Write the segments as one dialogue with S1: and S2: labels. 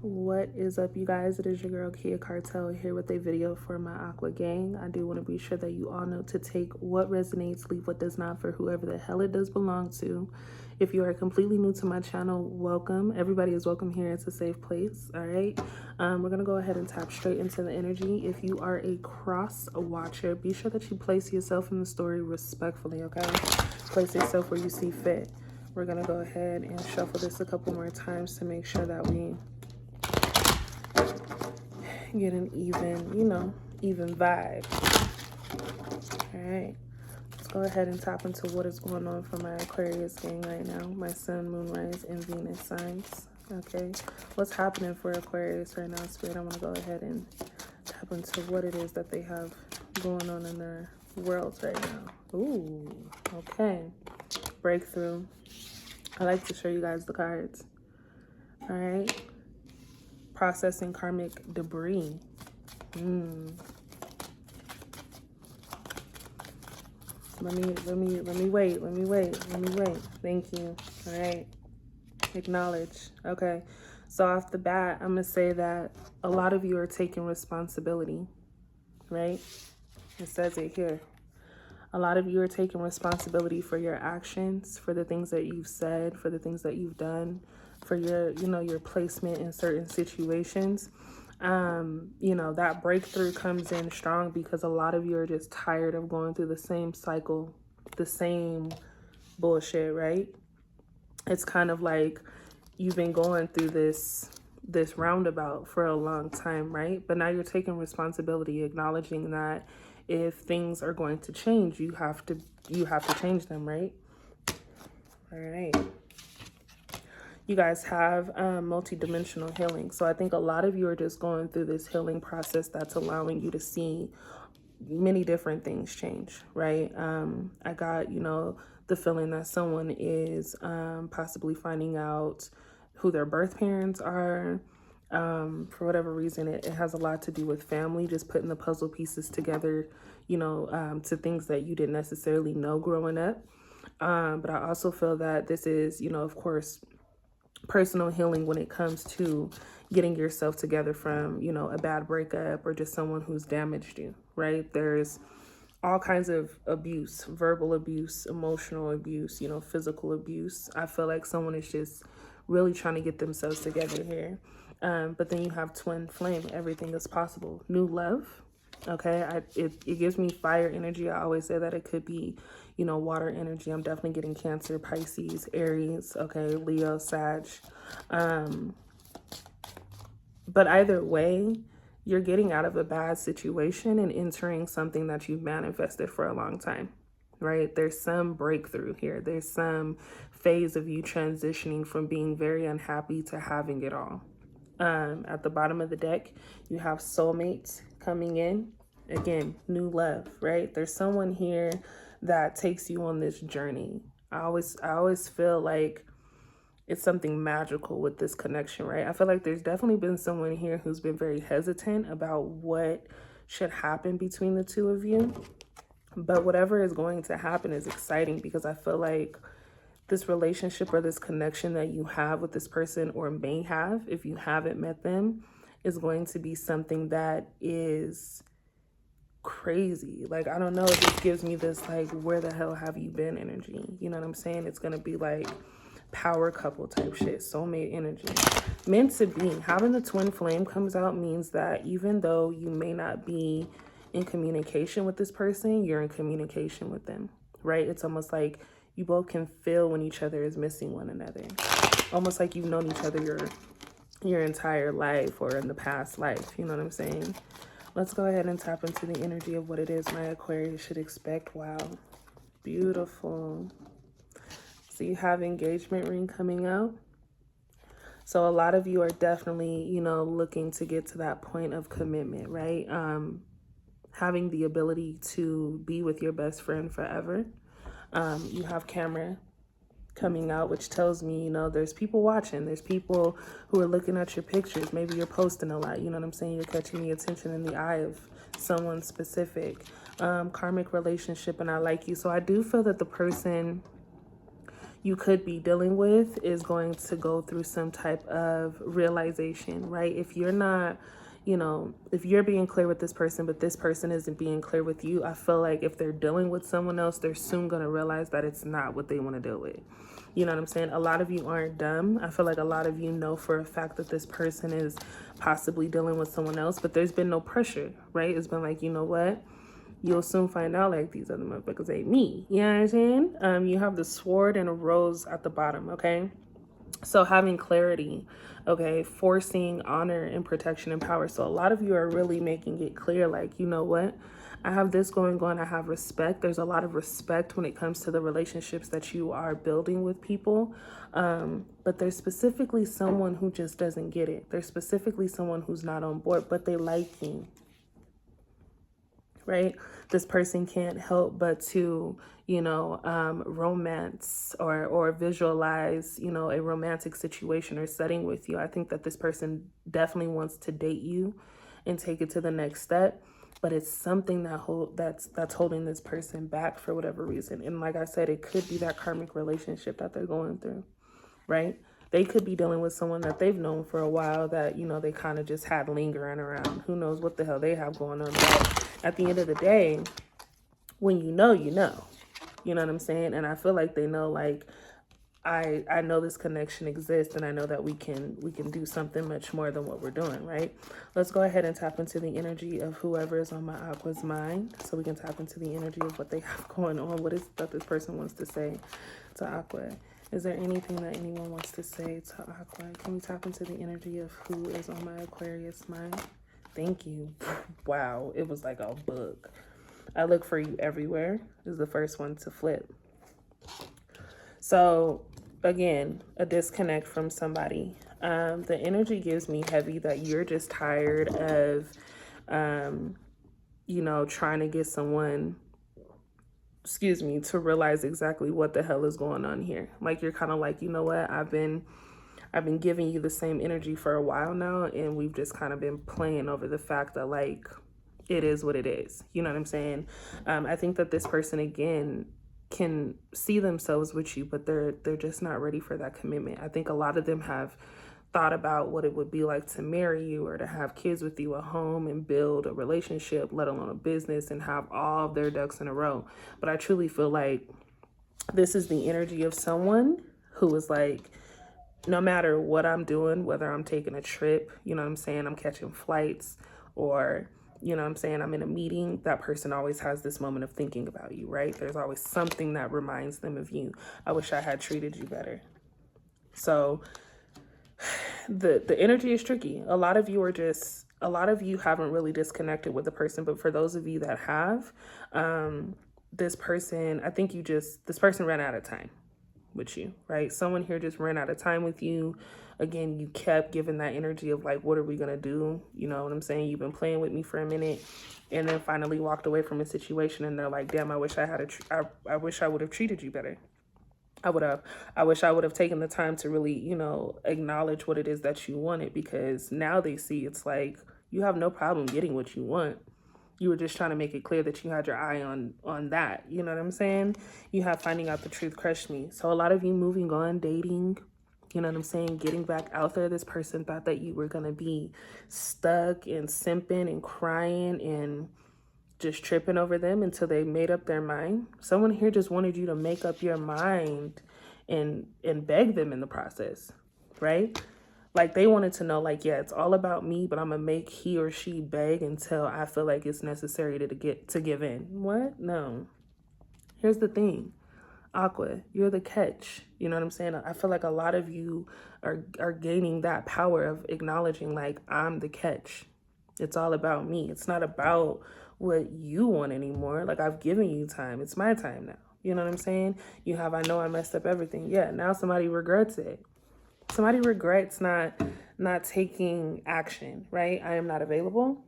S1: What is up, you guys? It is your girl Kia Cartel here with a video for my Aqua gang. I do want to be sure that you all know to take what resonates, leave what does not for whoever the hell it does belong to. If you are completely new to my channel, welcome. Everybody is welcome here. It's a safe place. All right. We're gonna go ahead and tap straight into the energy. If you are a cross watcher, be sure that you place yourself in the story respectfully. Okay. Place yourself where you see fit. We're gonna go ahead and shuffle this a couple more times to make sure that we get an even vibe. All right, let's go ahead and tap into what is going on for my Aquarius gang right now. My sun, moon, rise, and Venus signs. Okay, what's happening for Aquarius right now, Spirit? I want to go ahead and tap into what it is that they have going on in their worlds right now. Ooh, okay. Breakthrough. I like to show you guys the cards. All right. Processing karmic debris. Let me wait. Thank you. All right. Acknowledge. Okay. So off the bat, I'm gonna say that a lot of you are taking responsibility, right? It says it here. A lot of you are taking responsibility for your actions, for the things that you've said, for the things that you've done, for your, your placement in certain situations. That breakthrough comes in strong because a lot of you are just tired of going through the same cycle, the same bullshit, right? It's kind of like you've been going through this roundabout for a long time, right? But now you're taking responsibility, acknowledging that if things are going to change, you have to change them, right? All right. You guys have multi-dimensional healing. So I think a lot of you are just going through this healing process that's allowing you to see many different things change, right? I got, the feeling that someone is possibly finding out who their birth parents are. For whatever reason, it has a lot to do with family, just putting the puzzle pieces together, to things that you didn't necessarily know growing up. But I also feel that this is, of course, personal healing when it comes to getting yourself together from, a bad breakup or just someone who's damaged you, right? There's all kinds of abuse, verbal abuse, emotional abuse, physical abuse. I feel like someone is just really trying to get themselves together here. But then you have twin flame, everything is possible. New love. Okay, it gives me fire energy. I always say that it could be, water energy. I'm definitely getting Cancer, Pisces, Aries, okay, Leo, Sag. But either way, you're getting out of a bad situation and entering something that you've manifested for a long time, right? There's some breakthrough here. There's some phase of you transitioning from being very unhappy to having it all. At the bottom of the deck, you have soulmates coming in. Again, new love, right? There's someone here that takes you on this journey. I always feel like it's something magical with this connection, right? I feel like there's definitely been someone here who's been very hesitant about what should happen between the two of you. But whatever is going to happen is exciting because I feel like this relationship or this connection that you have with this person or may have, if you haven't met them, is going to be something that is crazy. Like, I don't know, it just gives me this like, where the hell have you been energy? You know what I'm saying? It's going to be like power couple type shit, soulmate energy. Meant to be. Having the twin flame comes out means that even though you may not be in communication with this person, you're in communication with them, right? It's almost like you both can feel when each other is missing one another. Almost like you've known each other your entire life or in the past life. You know what I'm saying? Let's go ahead and tap into the energy of what it is my Aquarius should expect. Wow. Beautiful. So you have engagement ring coming out. So a lot of you are definitely, looking to get to that point of commitment, right? Having the ability to be with your best friend forever. You have camera coming out, which tells me, there's people watching. There's people who are looking at your pictures. Maybe you're posting a lot. You know what I'm saying? You're catching the attention in the eye of someone specific. Karmic relationship, and I like you. So I do feel that the person you could be dealing with is going to go through some type of realization, right? If you're not, you know, if you're being clear with this person, but this person isn't being clear with you, I feel like if they're dealing with someone else, they're soon going to realize that it's not what they want to deal with. You know what I'm saying? A lot of you aren't dumb. I feel like a lot of you know for a fact that this person is possibly dealing with someone else, but there's been no pressure, right? It's been like, you know what? You'll soon find out like these other motherfuckers ain't me. You know what I'm saying? You have the sword and a rose at the bottom, okay? So having clarity, okay, forcing honor and protection and power. So a lot of you are really making it clear, like, you know what? I have this going on. I have respect. There's a lot of respect when it comes to the relationships that you are building with people. But there's specifically someone who just doesn't get it. There's specifically someone who's not on board, but they like you. Right? This person can't help but to, you know, romance or visualize, you know, a romantic situation or setting with you. I think that this person definitely wants to date you and take it to the next step, but it's something that's holding this person back for whatever reason. And like I said, it could be that karmic relationship that they're going through, right? They could be dealing with someone that they've known for a while that, you know, they kind of just had lingering around. Who knows what the hell they have going on. But at the end of the day, when you know, you know. You know what I'm saying? And I feel like they know, like, I know this connection exists, and I know that we can do something much more than what we're doing, right? Let's go ahead and tap into the energy of whoever is on my Aqua's mind, so we can tap into the energy of what they have going on. What is that this person wants to say to Aqua? Is there anything that anyone wants to say to Aqua? Can we tap into the energy of who is on my Aquarius mind? Thank you. Wow, it was like a book. I look for you everywhere is the first one to flip. So again, a disconnect from somebody. The energy gives me heavy that you're just tired of, you know, trying to get someone, to realize exactly what the hell is going on here. Like, you're kind of like, you know what, I've been giving you the same energy for a while now, and we've just kind of been playing over the fact that, like, it is what it is. You know what I'm saying? I think that this person, again, can see themselves with you, but they're just not ready for that commitment. I think a lot of them have thought about what it would be like to marry you or to have kids with you, a home, and build a relationship, let alone a business, and have all of their ducks in a row. But I truly feel like this is the energy of someone who is like, no matter what I'm doing, whether I'm taking a trip, you know what I'm saying, I'm catching flights, or, you know what I'm saying, I'm in a meeting, that person always has this moment of thinking about you, right? There's always something that reminds them of you. I wish I had treated you better. So the energy is tricky. A lot of you haven't really disconnected with the person, but for those of you that have, this person, I think this person ran out of time with you, right? Someone here just ran out of time with you. Again, you kept giving that energy of like, what are we gonna do? You know what I'm saying? You've been playing with me for a minute, and then finally walked away from a situation, and they're like, damn, I wish I wish I would have treated you better. I wish I would have taken the time to really, you know, acknowledge what it is that you wanted, because now they see it's like you have no problem getting what you want. You were just trying to make it clear that you had your eye on that. You know what I'm saying? You have finding out the truth crushed me. So a lot of you moving on, dating, you know what I'm saying, getting back out there. This person thought that you were going to be stuck and simping and crying and just tripping over them until they made up their mind. Someone here just wanted you to make up your mind and beg them in the process, right? Like, they wanted to know, like, yeah, it's all about me, but I'm gonna make he or she beg until I feel like it's necessary to give in. What? No. Here's the thing. Aqua, you're the catch. You know what I'm saying? I feel like a lot of you are gaining that power of acknowledging, like, I'm the catch. It's all about me. It's not about what you want anymore. Like, I've given you time. It's my time now. You know what I'm saying? I know I messed up everything. Yeah, now somebody regrets it. Somebody regrets not taking action, right? I am not available.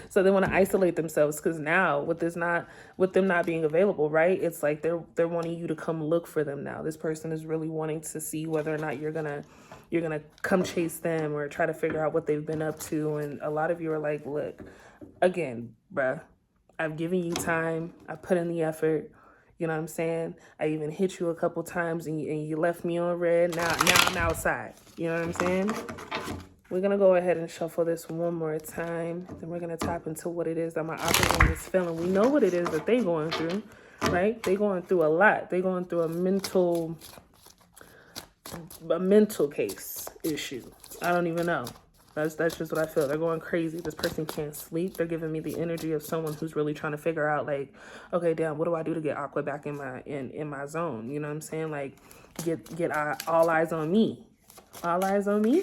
S1: So they want to isolate themselves, because now with them not being available, right? It's like they're wanting you to come look for them now. This person is really wanting to see whether or not you're gonna come chase them or try to figure out what they've been up to. And a lot of you are like, look, again, bruh, I've given you time. I put in the effort. You know what I'm saying? I even hit you a couple times and you left me on red. Now I'm outside. You know what I'm saying? We're going to go ahead and shuffle this one more time. Then we're going to tap into what it is that my opposite is feeling. We know what it is that they're going through, right? They're going through a lot. They're going through a mental case issue. I don't even know. That's just what I feel. They're going crazy. This person can't sleep. They're giving me the energy of someone who's really trying to figure out, like, okay, damn, what do I do to get Aqua back in my zone? You know what I'm saying? Like, get all eyes on me. All eyes on me?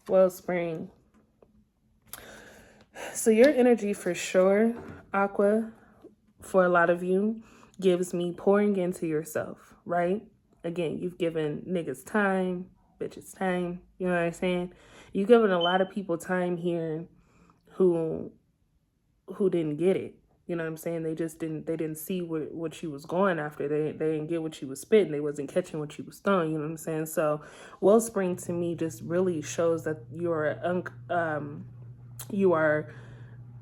S1: Wellspring. So your energy for sure, Aqua, for a lot of you, gives me pouring into yourself, right? Again, you've given niggas time, bitches time. You know what I'm saying? You've given a lot of people time here who didn't get it. You know what I'm saying? They didn't see what she was going after. They didn't get what she was spitting. They wasn't catching what she was throwing. You know what I'm saying? So Wellspring to me just really shows that you are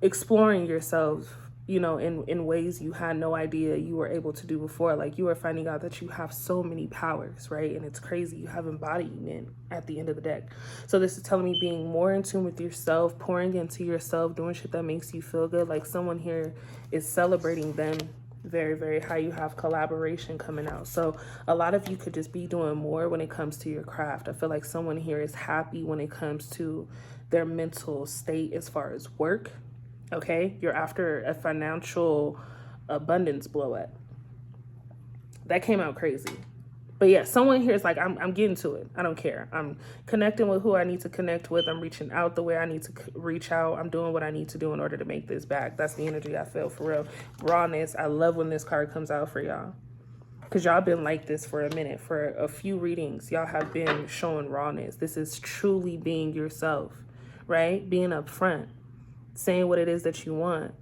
S1: exploring yourself, you know, in ways you had no idea you were able to do before. Like, you are finding out that you have so many powers, right? And it's crazy. You have embodiment at the end of the deck. So this is telling me being more in tune with yourself, pouring into yourself, doing shit that makes you feel good. Like, someone here is celebrating them very, very high. You have collaboration coming out. So a lot of you could just be doing more when it comes to your craft. I feel like someone here is happy when it comes to their mental state as far as work. Okay, you're after a financial abundance blow up. That came out crazy. But yeah, someone here is like, I'm getting to it. I don't care. I'm connecting with who I need to connect with. I'm reaching out the way I need to reach out. I'm doing what I need to do in order to make this back. That's the energy I feel, for real. Rawness. I love when this card comes out for y'all, because y'all been like this for a minute. For a few readings, y'all have been showing rawness. This is truly being yourself, right? Being upfront, saying what it is that you want.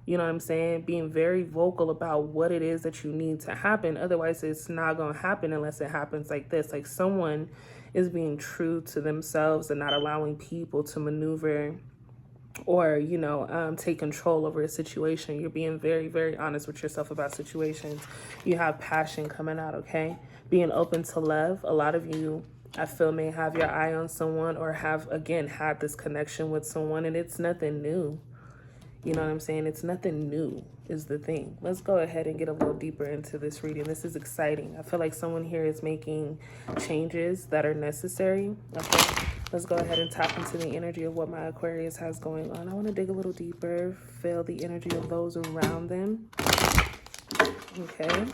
S1: You know what I'm saying? Being very vocal about what it is that you need to happen. Otherwise, it's not going to happen unless it happens like this. Like, someone is being true to themselves and not allowing people to maneuver or, you know, take control over a situation. You're being very, very honest with yourself about situations. You have passion coming out, okay? Being open to love. A lot of you, I feel, may have your eye on someone or have, again, had this connection with someone, and it's nothing new. You know what I'm saying? It's nothing new is the thing. Let's go ahead and get a little deeper into this reading. This is exciting. I feel like someone here is making changes that are necessary. Okay, let's go ahead and tap into the energy of what my Aquarius has going on. I want to dig a little deeper, feel the energy of those around them. Okay.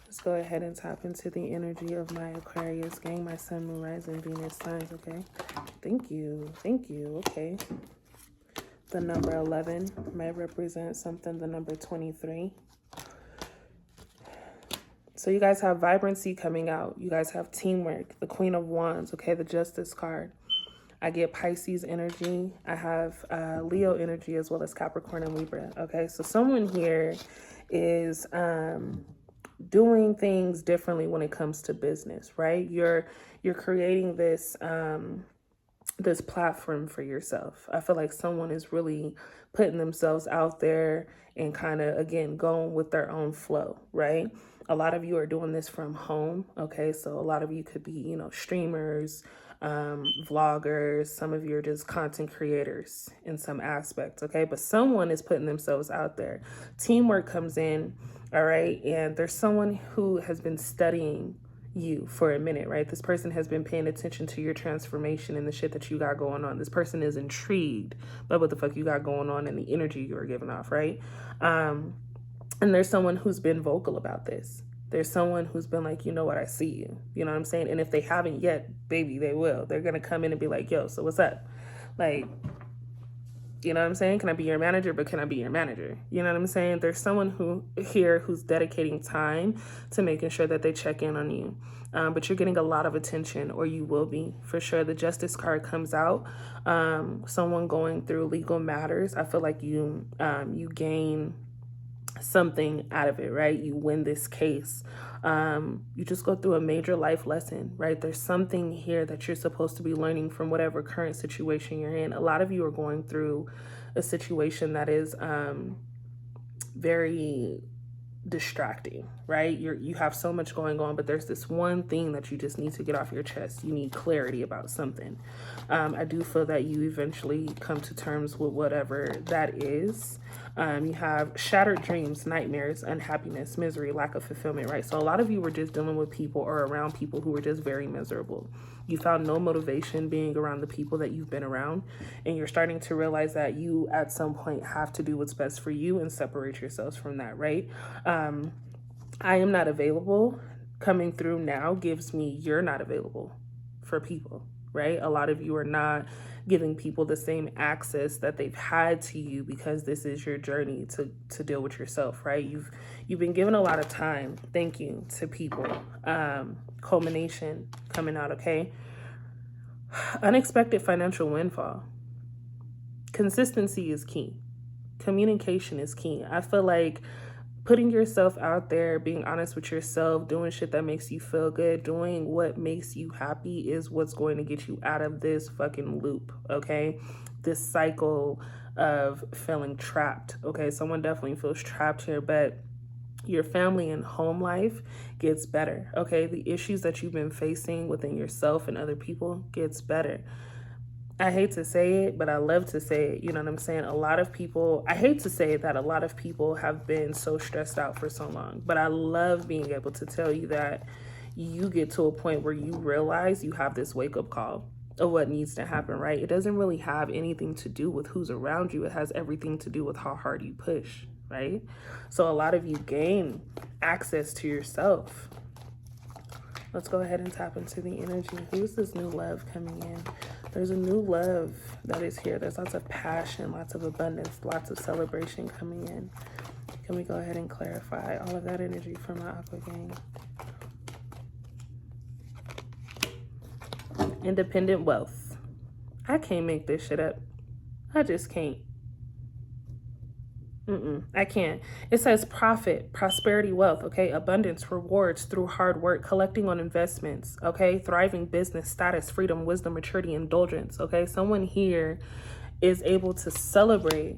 S1: Let's go ahead and tap into the energy of my Aquarius, gang, my sun, moon, rising, Venus signs, okay? Thank you. Thank you. Okay. The number 11 might represent something, the number 23. So you guys have vibrancy coming out. You guys have teamwork, the Queen of Wands, okay? The Justice card. I get Pisces energy. I have Leo energy as well as Capricorn and Libra, okay? So someone here is doing things differently when it comes to business, right? You're creating this this platform for yourself. I feel like someone is really putting themselves out there and kind of, again, going with their own flow, right? A lot of you are doing this from home, okay? So a lot of you could be, you know, streamers, vloggers. Some of you are just content creators in some aspects, okay? But someone is putting themselves out there. Teamwork comes in, all right? And there's someone who has been studying you for a minute, right? This person has been paying attention to your transformation and the shit that you got going on. This person is intrigued by what the fuck you got going on and the energy you are giving off, right? And there's someone who's been vocal about this. There's someone who's been like, you know what, I see you. You know what I'm saying? And if they haven't yet, baby, they will. They're going to come in and be like, yo, so what's up? Like, you know what I'm saying? Can I be your manager? But can I be your manager? You know what I'm saying? There's someone who's dedicating time to making sure that they check in on you. But you're getting a lot of attention, or you will be for sure. The Justice card comes out. Someone going through legal matters. I feel like you gain something out of it, right? You win this case. You just go through a major life lesson, right? There's something here that you're supposed to be learning from whatever current situation you're in. A lot of you are going through a situation that is very distracting, right? You have so much going on, but there's this one thing that you just need to get off your chest. You need clarity about something. I do feel that you eventually come to terms with whatever that is. You have shattered dreams, nightmares, unhappiness, misery, lack of fulfillment, right? So a lot of you were just dealing with people or around people who were just very miserable. You found no motivation being around the people that you've been around, and you're starting to realize that you at some point have to do what's best for you and separate yourselves from that, right? I am not available coming through now gives me you're not available for people, right? A lot of you are not giving people the same access that they've had to you because this is your journey to deal with yourself, right? You've been given a lot of time, thank you, to people. Culmination coming out, okay? Unexpected financial windfall. Consistency is key. Communication is key. I feel like putting yourself out there, being honest with yourself, doing shit that makes you feel good, doing what makes you happy is what's going to get you out of this fucking loop, okay? This cycle of feeling trapped, okay? Someone definitely feels trapped here, but your family and home life gets better, okay? The issues that you've been facing within yourself and other people gets better. I hate to say it, but I love to say it. You know what I'm saying? A lot of people, I hate to say that a lot of people have been so stressed out for so long, but I love being able to tell you that you get to a point where you realize you have this wake-up call of what needs to happen, right? It doesn't really have anything to do with who's around you. It has everything to do with how hard you push, right? So a lot of you gain access to yourself. Let's go ahead and tap into the energy. Who's this new love coming in? There's a new love that is here. There's lots of passion, lots of abundance, lots of celebration coming in. Can we go ahead and clarify all of that energy for my Aqua gang? Independent wealth. I can't make this shit up. I just can't. I can't. It says profit, prosperity, wealth, okay? Abundance, rewards through hard work, collecting on investments, okay? Thriving business, status, freedom, wisdom, maturity, indulgence, okay? Someone here is able to celebrate.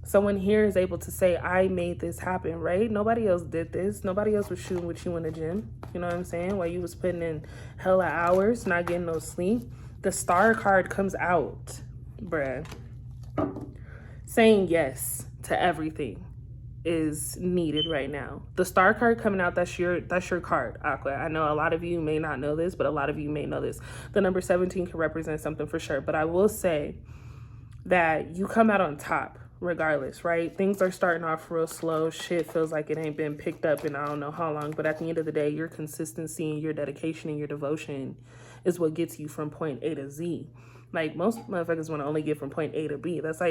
S1: Someone here is able to say, I made this happen, right? Nobody else did this. Nobody else was shooting with you in the gym. You know what I'm saying? While you was putting in hella hours, not getting no sleep. The star card comes out, bruh. Saying yes to everything is needed right now. The star card coming out, that's your card, Aqua. I know a lot of you may not know this, but a lot of you may know this. The number 17 can represent something for sure, but I will say that you come out on top regardless, right? Things are starting off real slow. Shit feels like it ain't been picked up in I don't know how long, but at the end of the day, your consistency and your dedication and your devotion is what gets you from point A to Z. Like, most motherfuckers want to only get from point A to B. That's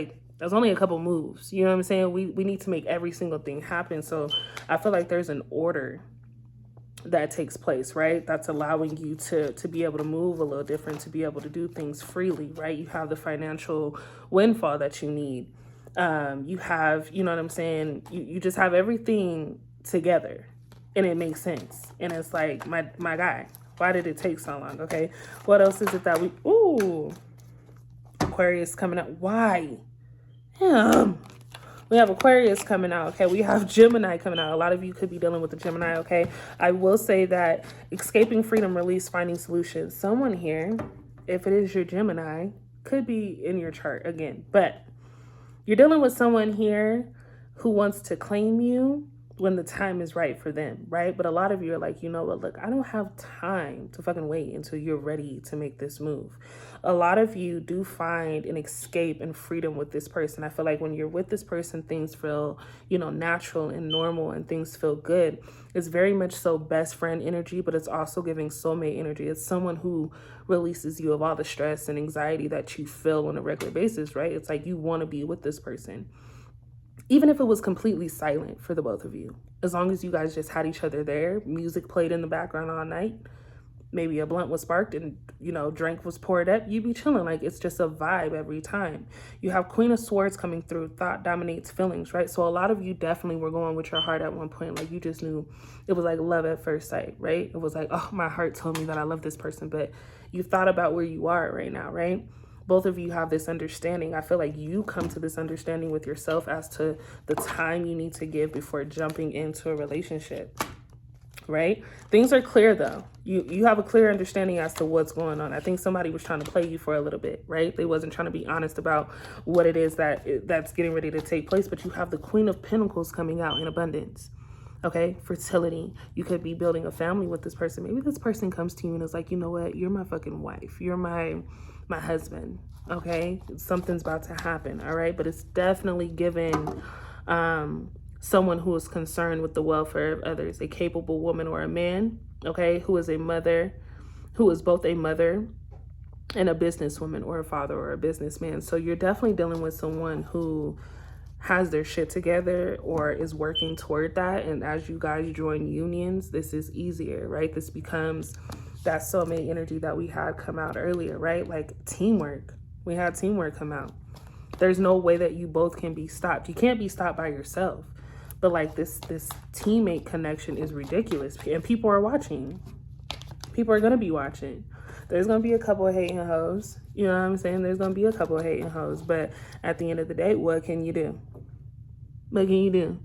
S1: only a couple moves. You know what I'm saying? We need to make every single thing happen. So I feel like there's an order that takes place, right? That's allowing you to be able to move a little different, to be able to do things freely, right? You have the financial windfall that you need. You have, you know what I'm saying? You just have everything together and it makes sense. And it's like, my guy, why did it take so long? Okay. What else is it that Aquarius coming out. Why? We have Aquarius coming out, okay? We have Gemini coming out. A lot of you could be dealing with the Gemini, okay? I will say that escaping freedom, release, finding solutions. Someone here, if it is your Gemini, could be in your chart again. But you're dealing with someone here who wants to claim you when the time is right for them, right? But a lot of you are like, you know what, look, I don't have time to fucking wait until you're ready to make this move. A lot of you do find an escape and freedom with this person. I feel like when you're with this person, things feel, you know, natural and normal and things feel good. It's very much so best friend energy, but it's also giving soulmate energy. It's someone who releases you of all the stress and anxiety that you feel on a regular basis, right? It's like you want to be with this person. Even if it was completely silent for the both of you, as long as you guys just had each other there, music played in the background all night, maybe a blunt was sparked and, you know, drink was poured up, you'd be chilling. Like, it's just a vibe every time. You have Queen of Swords coming through. Thought dominates feelings, right? So a lot of you definitely were going with your heart at one point. Like, you just knew it was like love at first sight, right? It was like, oh, my heart told me that I love this person, but you thought about where you are right now, right? both of you have this understanding. I feel like you come to this understanding with yourself as to the time you need to give before jumping into a relationship, right? Things are clear though. You have a clear understanding as to what's going on. I think somebody was trying to play you for a little bit, right? They wasn't trying to be honest about what it is that's getting ready to take place, but you have the Queen of Pentacles coming out in abundance. Okay, fertility. You could be building a family with this person. Maybe this person comes to you and is like, you know what? You're my fucking wife. You're my husband. Okay, something's about to happen. All right, but it's definitely given someone who is concerned with the welfare of others, a capable woman or a man. Okay, who is a mother, who is both a mother and a businesswoman, or a father or a businessman. So you're definitely dealing with someone who has their shit together or is working toward that. And as you guys join unions, this is easier, right? This becomes that soulmate energy that we had come out earlier, right? Like teamwork. We had teamwork come out. There's no way that you both can be stopped. You can't be stopped by yourself. But like this teammate connection is ridiculous. And people are watching. People are going to be watching. There's going to be a couple of hating hoes. You know what I'm saying? There's going to be a couple of hating hoes. But at the end of the day, what can you do? What can you do?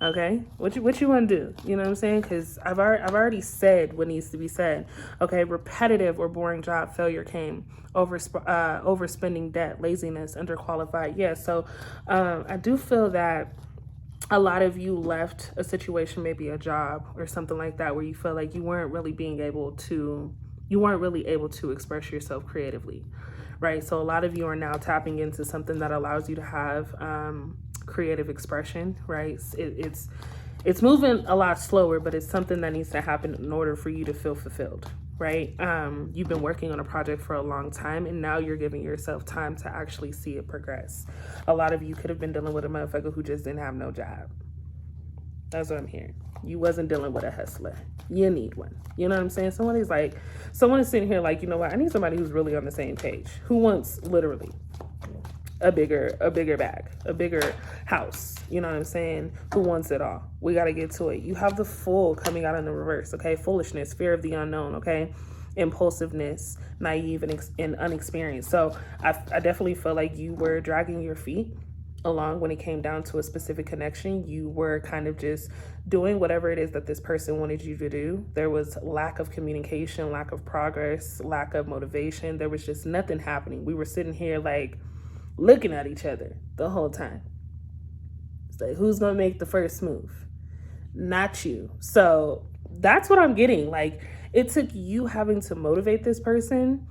S1: Okay? What you want to do? You know what I'm saying? Because I've already said what needs to be said. Okay? Repetitive or boring job, failure came. Overspending, debt, laziness, underqualified. Yeah, so I do feel that a lot of you left a situation, maybe a job or something like that, where you feel like you weren't really able to express yourself creatively, right? So a lot of you are now tapping into something that allows you to have creative expression, right? It's moving a lot slower, but it's something that needs to happen in order for you to feel fulfilled, right? You've been working on a project for a long time, and now you're giving yourself time to actually see it progress. A lot of you could have been dealing with a motherfucker who just didn't have no job. That's what I'm hearing. You wasn't dealing with a hustler. You need one. You know what I'm saying? Someone is sitting here like, you know what? I need somebody who's really on the same page, who wants literally a bigger bag, a bigger house. You know what I'm saying? Who wants it all? We got to get to it. You have the Fool coming out in the reverse. Okay. Foolishness, fear of the unknown. Okay. Impulsiveness, naive and unexperienced. So I definitely feel like you were dragging your feet along when it came down to a specific connection. You were kind of just doing whatever it is that this person wanted you to do. There was lack of communication, lack of progress, lack of motivation. There was just nothing happening. We were sitting here like looking at each other the whole time. It's like, who's gonna make the first move? Not you. So that's what I'm getting. Like, it took you having to motivate this person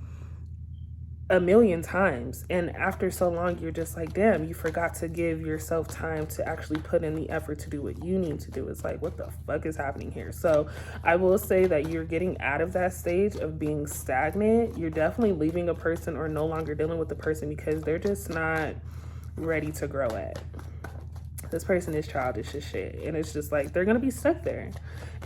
S1: a million times, and after so long you're just like, damn, you forgot to give yourself time to actually put in the effort to do what you need to do. It's like, what the fuck is happening here? So I will say that you're getting out of that stage of being stagnant. You're definitely leaving a person or no longer dealing with the person because they're just not ready to grow at. This person is childish as shit, and it's just like they're gonna be stuck there.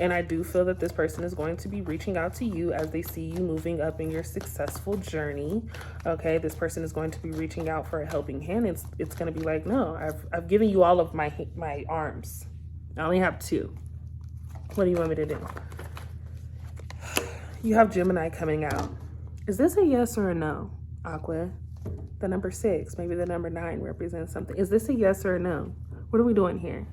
S1: And I do feel that this person is going to be reaching out to you as they see you moving up in your successful journey. Okay, this person is going to be reaching out for a helping hand. It's gonna be like, no, I've given you all of my arms. I only have two. What do you want me to do? You have Gemini coming out. Is this a yes or a no, Aqua? The number 6, maybe the number 9 represents something. Is this a yes or a no? What are we doing here?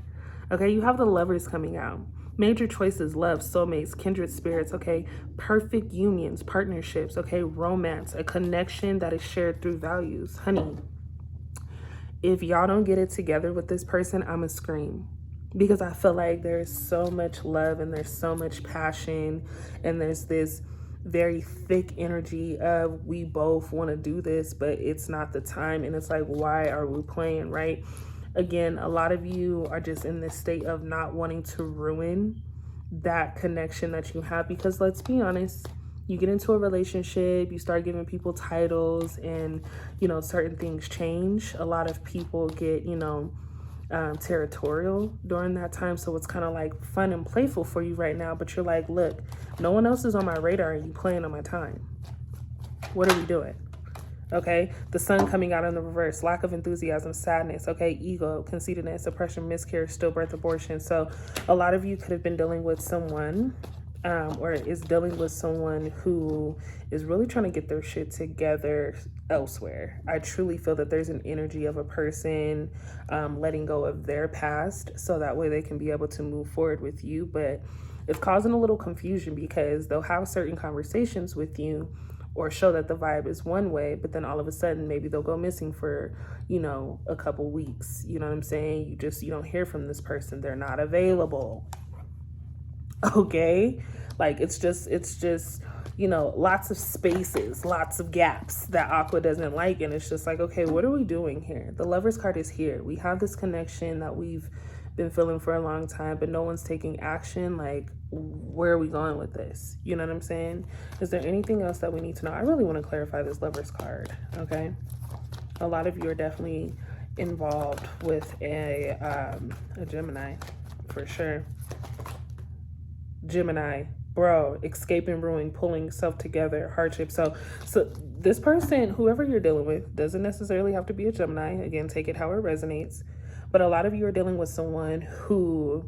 S1: Okay, you have the Lovers coming out. Major choices, love, soulmates, kindred spirits, okay? Perfect unions, partnerships, okay? Romance, a connection that is shared through values. Honey, if y'all don't get it together with this person, I'ma scream. Because I feel like there's so much love and there's so much passion and there's this very thick energy of we both want to do this, but it's not the time. And it's like, why are we playing, right? Again, a lot of you are just in this state of not wanting to ruin that connection that you have, because let's be honest, you get into a relationship, you start giving people titles, and you know, certain things change. A lot of people get, you know, territorial during that time. So it's kind of like fun and playful for you right now, but you're like, look, no one else is on my radar and you playing on my time. What are we doing? Okay, the Sun coming out in the reverse, lack of enthusiasm, sadness, okay, ego, conceitedness, oppression, miscarriage, stillbirth, abortion. So a lot of you could have been dealing with someone or is dealing with someone who is really trying to get their shit together elsewhere. I truly feel that there's an energy of a person letting go of their past so that way they can be able to move forward with you. But it's causing a little confusion because they'll have certain conversations with you or show that the vibe is one way, but then all of a sudden maybe they'll go missing for, a couple weeks. You know what I'm saying? You don't hear from this person. They're not available. Okay? Like it's just, lots of spaces, lots of gaps that Aqua doesn't like. And it's just like, okay, what are we doing here? The Lover's card is here. We have this connection that we've been feeling for a long time, but no one's taking action. Like, where are we going with this? You know what I'm saying? Is there anything else that we need to know? I really want to clarify this Lover's card, okay? A lot of you are definitely involved with a Gemini, for sure. Gemini, bro, escaping, ruin, pulling self together, hardship. So this person, whoever you're dealing with, doesn't necessarily have to be a Gemini. Again, take it how it resonates. But a lot of you are dealing with someone who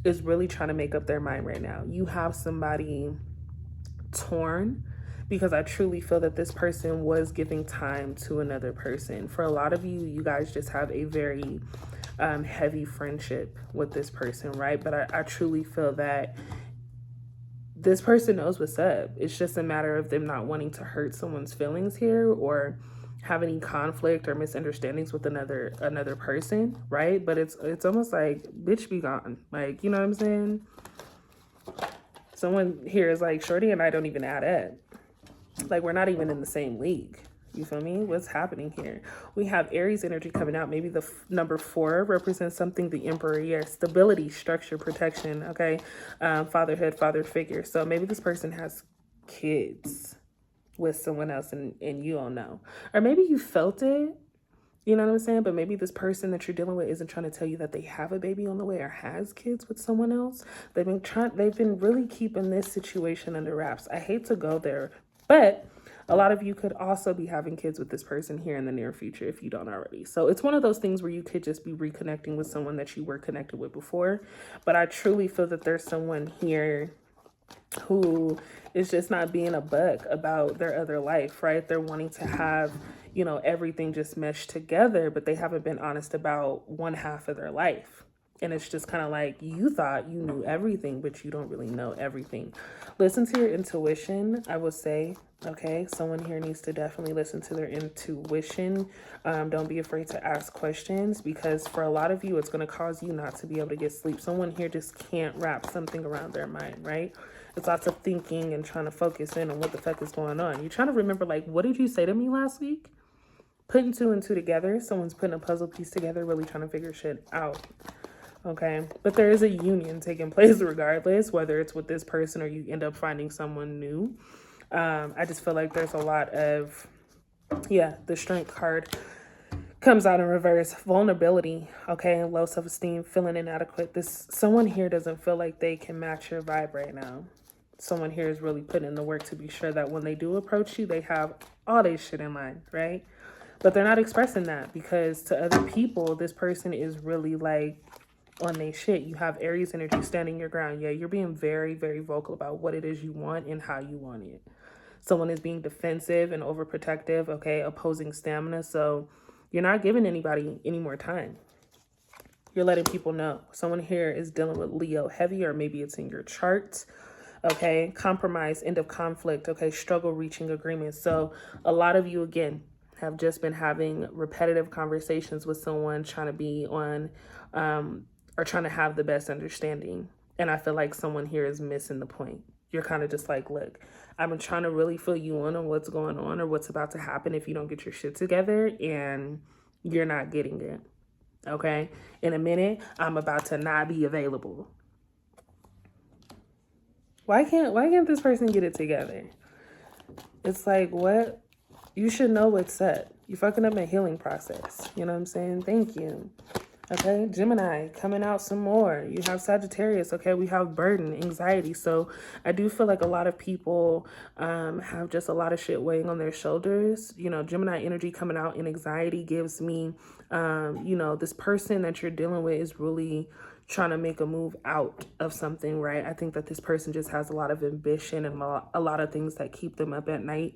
S1: is really trying to make up their mind right now. You have somebody torn because I truly feel that this person was giving time to another person. For a lot of you, you guys just have a very heavy friendship with this person, right? But I truly feel that this person knows what's up. It's just a matter of them not wanting to hurt someone's feelings here or have any conflict or misunderstandings with another person, right? But it's almost like, bitch, be gone. Like, you know what I'm saying? Someone here is like, shorty and I don't even add up. Like, we're not even in the same league. You feel me? What's happening here? We have Aries energy coming out. Maybe the number 4 represents something, the Emperor. Yeah, stability, structure, protection, okay? Fatherhood, father figure. So maybe this person has kids with someone else and you don't know. Or maybe you felt it, you know what I'm saying? But maybe this person that you're dealing with isn't trying to tell you that they have a baby on the way or has kids with someone else. They've been really keeping this situation under wraps. I hate to go there, but a lot of you could also be having kids with this person here in the near future if you don't already. So it's one of those things where you could just be reconnecting with someone that you were connected with before. But I truly feel that there's someone here who is just not being a buck about their other life, right? They're wanting to have, everything just meshed together, but they haven't been honest about one half of their life. And it's just kind of like, you thought you knew everything, but you don't really know everything. Listen to your intuition, I would say, okay? Someone here needs to definitely listen to their intuition. Don't be afraid to ask questions because for a lot of you, it's going to cause you not to be able to get sleep. Someone here just can't wrap something around their mind, right? It's lots of thinking and trying to focus in on what the fuck is going on. You're trying to remember, like, what did you say to me last week? Putting 2 and 2 together. Someone's putting a puzzle piece together, really trying to figure shit out. Okay, but there is a union taking place regardless, whether it's with this person or you end up finding someone new. I just feel like there's a lot of, the Strength card comes out in reverse. Vulnerability, okay, low self-esteem, feeling inadequate. Someone here doesn't feel like they can match your vibe right now. Someone here is really putting in the work to be sure that when they do approach you, they have all their shit in line, right? But they're not expressing that because to other people, this person is really like, on their shit. You have Aries energy standing your ground. Yeah, you're being very, very vocal about what it is you want and how you want it. Someone is being defensive and overprotective, okay, opposing stamina. So you're not giving anybody any more time. You're letting people know. Someone here is dealing with Leo heavy, or maybe it's in your chart. Okay, compromise, end of conflict, okay, struggle reaching agreement. So a lot of you, again, have just been having repetitive conversations with someone trying to be on, or trying to have the best understanding. And I feel like someone here is missing the point. You're kind of just like, look, I've been trying to really fill you in on what's going on or what's about to happen if you don't get your shit together, and you're not getting it. Okay? In a minute, I'm about to not be available. Why can't this person get it together? It's like, what? You should know what's up. You're fucking up my healing process. You know what I'm saying? Thank you. Okay, Gemini coming out some more. You have Sagittarius. Okay, we have burden, anxiety. So I do feel like a lot of people have just a lot of shit weighing on their shoulders. Gemini energy coming out in anxiety gives me, this person that you're dealing with is really trying to make a move out of something, right? I think that this person just has a lot of ambition and a lot of things that keep them up at night.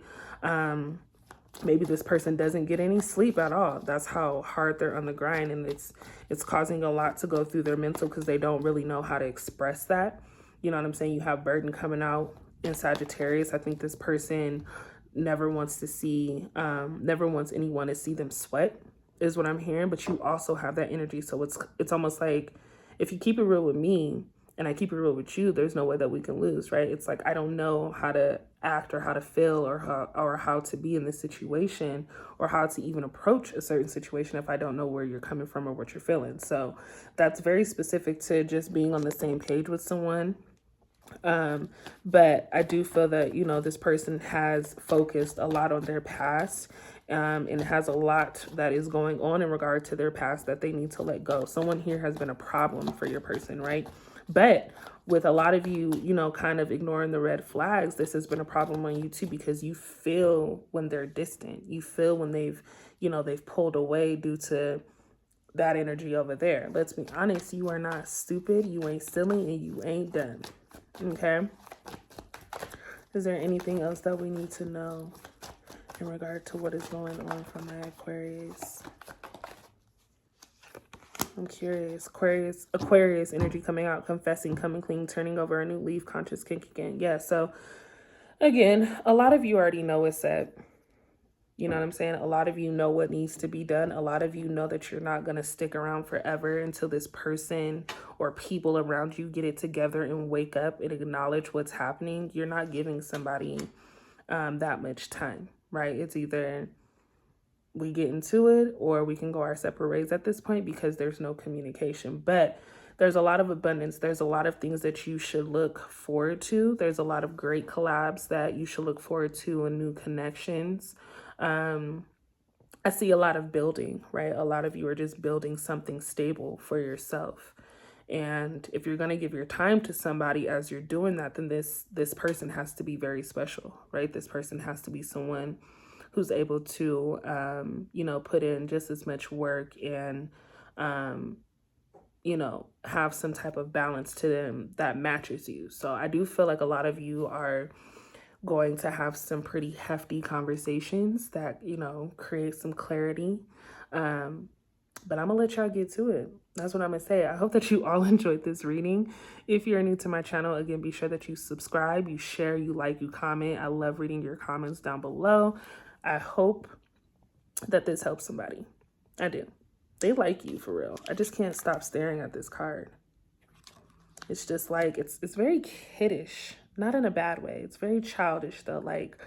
S1: Maybe this person doesn't get any sleep at all. That's how hard they're on the grind, and it's causing a lot to go through their mental because they don't really know how to express that. You know what I'm saying? You have burden coming out in Sagittarius. I think this person never wants anyone to see them sweat, is what I'm hearing. But you also have that energy, so it's almost like if you keep it real with me and I keep it real with you, there's no way that we can lose, right? It's like I don't know how to act or how to feel or how to be in this situation or how to even approach a certain situation if I don't know where you're coming from or what you're feeling. So that's very specific to just being on the same page with someone. But I do feel that, you know, this person has focused a lot on their past, and has a lot that is going on in regard to their past that they need to let go. Someone here has been a problem for your person, right? But with a lot of you, you know, kind of ignoring the red flags, this has been a problem on you too, because you feel when they're distant. You feel when they've pulled away due to that energy over there. Let's be honest, you are not stupid, you ain't silly, and you ain't dumb. Okay? Is there anything else that we need to know in regard to what is going on for my Aquarius? I'm curious. Aquarius energy coming out, confessing, coming clean, turning over a new leaf, conscious kink again. Yeah, so again, a lot of you already know it's set. You know what I'm saying? A lot of you know what needs to be done. A lot of you know that you're not going to stick around forever until this person or people around you get it together and wake up and acknowledge what's happening. You're not giving somebody that much time, right? It's either we get into it or we can go our separate ways at this point because there's no communication. But there's a lot of abundance. There's a lot of things that you should look forward to. There's a lot of great collabs that you should look forward to and new connections. I see a lot of building, right? A lot of you are just building something stable for yourself. And if you're going to give your time to somebody as you're doing that, then this person has to be very special, right? This person has to be someone who's able to, you know, put in just as much work and, you know, have some type of balance to them that matches you. So I do feel like a lot of you are going to have some pretty hefty conversations that, you know, create some clarity. But I'm gonna let y'all get to it. That's what I'm gonna say. I hope that you all enjoyed this reading. If you're new to my channel, again, be sure that you subscribe, you share, you like, you comment. I love reading your comments down below. I hope that this helps somebody. I do. They like you for real. I just can't stop staring at this card. It's just like, it's very kiddish. Not in a bad way. It's very childish though. Like,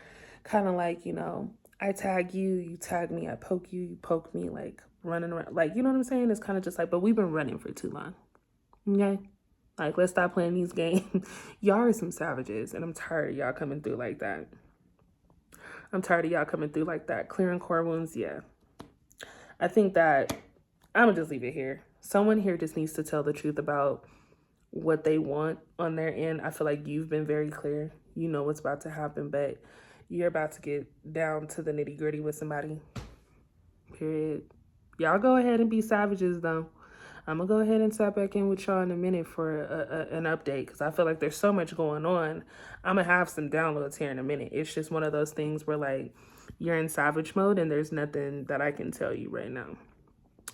S1: kind of like, you know, I tag you, you tag me, I poke you, you poke me, like running around. Like, you know what I'm saying? It's kind of just like, but we've been running for too long. Okay? Like, let's stop playing these games. Y'all are some savages, and I'm tired of y'all coming through like that. I'm tired of y'all coming through like that. Clearing core wounds, yeah. I think that I'm going to just leave it here. Someone here just needs to tell the truth about what they want on their end. I feel like you've been very clear. You know what's about to happen, but you're about to get down to the nitty gritty with somebody. Period. Y'all go ahead and be savages though. I'm gonna go ahead and tap back in with y'all in a minute for an update because I feel like there's so much going on. I'm gonna have some downloads here in a minute. It's just one of those things where like you're in savage mode and there's nothing that I can tell you right now.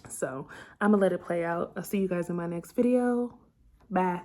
S1: So I'm gonna let it play out. I'll see you guys in my next video. Bye.